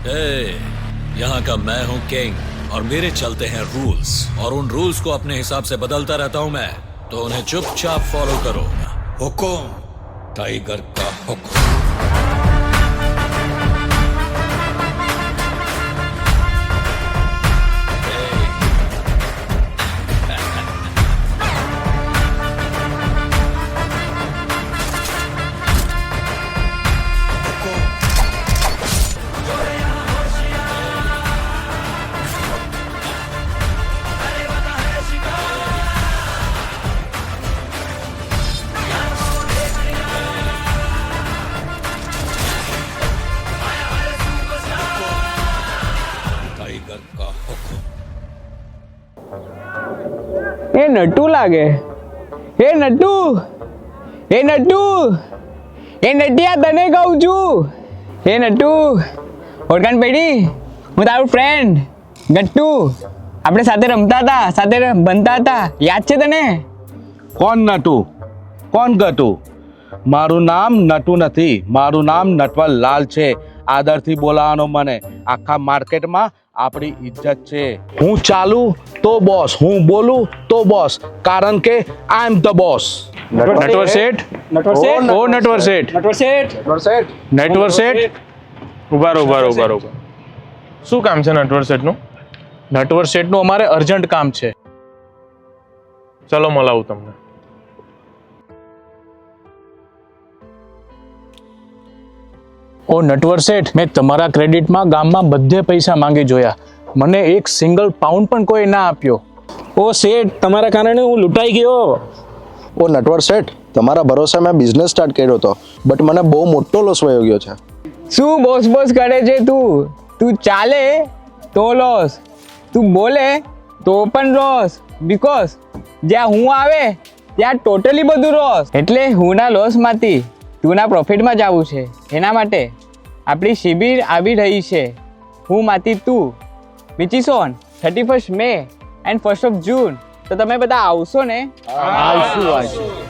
यहाँ का मैं हूँ किंग और मेरे चलते हैं रूल्स, और उन रूल्स को अपने हिसाब से बदलता रहता हूँ मैं, तो उन्हें चुपचाप फॉलो करो। हुकुम, टाइगर का हुक्म। એ નટુ લાગે. એ નટુ, એ નટુ, એ નટિયા તને કહું છું. એ નટુ, ઓળખાણ પડી? હું તારું ફ્રેન્ડ ગટ્ટુ. આપણે સાથે રમતા હતા, સાથે બનતા હતા, યાદ છે તને? કોણ નટુ? કોણ ગટુ? મારું નામ નટુ નથી, મારું નામ નટવરલાલ છે. આદરથી બોલાવાનો મને. આખા માર્કેટમાં આપણી ઇજ્જત છે. હું ચાલુ તો બોસ, હું બોલું તો બોસ, કારણ કે આઈ એમ ધ બોસ. નટવર શેઠ, ઓ નટવર શેઠ, નટવર શેઠ, ઉભા રહો. શું કામ છે નટવર શેઠનું? નટવર શેઠનું અમારે અર્જન્ટ કામ છે. ચલો મળાવું તમને. ઓ નટવર શેઠ, મેં તમારા ક્રેડિટમાં ગામમાં બધે પૈસા માંગી જોયા, મને એક સિંગલ પાઉન્ડ પણ કોઈ ના આપ્યો. ઓ શેઠ, તમારા કારણે હું લૂંટાઈ ગયો. ઓ નટવર શેઠ, તમારા ભરોસે મેં બિઝનેસ સ્ટાર્ટ કર્યો હતો, બટ મને બહુ મોટો લોસ વયો ગયો છે. શું બોસ બોસ કરે છે તું? તું ચાલે તો લોસ, તું બોલે તો પણ લોસ. બીકોઝ જ્યાં હું આવે ત્યાં ટોટલી બધું લોસ. એટલે હુંના લોસમાંથી તુંના પ્રોફિટમાં જ આવું છે. એના માટે આપણી શિબિર આવી રહી છે, હું માંથી તું, which is on 31 May and 1 June. તો તમે બધા આવશો ને? આવશું.